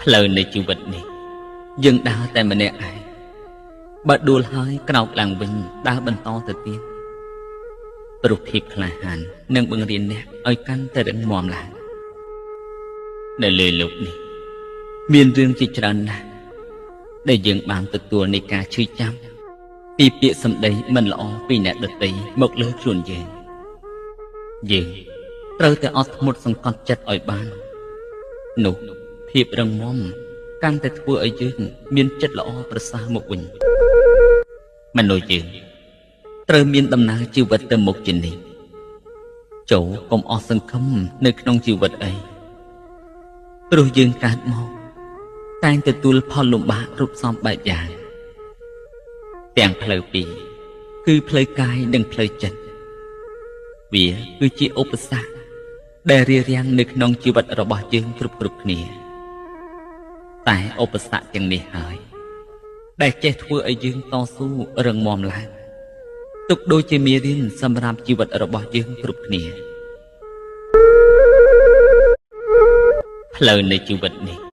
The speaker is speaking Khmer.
ផ្លូវនៃជីវិតនេះយើងដើរតែម្នាក់ឯងបើដួលហើយក្រោកឡើងវិញដើរបន្តទៅទៀតព្រោះភាពក្លាហាននឹងបង្រៀនអ្នកឲ្យកាន់តែរឹងមាំឡើងនៅលើលោកនេះមានរឿងជាច្រើនណាស់ដែលយើងបានទទួលនៃការឈឺចាប់ពីពាក្យសម្ដីមិនល្អពីអ្នកដទៃមកលើខ្លួនយើងត្រូវតែអត់ធ្មត់សង្កត់ចិត្តឲ្យបាននោះភាពរឹងមាំកាន់តែធ្វើឲ្យយើងមានចិត្តល្អប្រសើរមកវិញមនុស្សយើងត្រូវមានដំណើរជីវិតទៅមុខជានិច្ចចូលកុំអស់សង្ឃឹមនៅក្នុងជីវិតអីព្រោះយើងកើតមកតែងទទួលផលលំបាករូបសំបែបយ៉ាងទាំងផ្លូវពីរគឺផ្លូវកាយនិងផ្លូវចិត្តវាគឺជាឧបសគ្គដែលរារាំងនៅក្នុងជីវិតរបស់យើងគ្រប់គ្នាតែឧបសគ្គទាំងនេះហើយដែលចេះធ្វើឲ្យយើងតស៊ូរឹងមាំឡើងទុកដូចជាមេរៀនសម្រាប់ជីវិតរបស់យើងគ្រប់គ្នាផ្លូវនៃជីវិតនេះ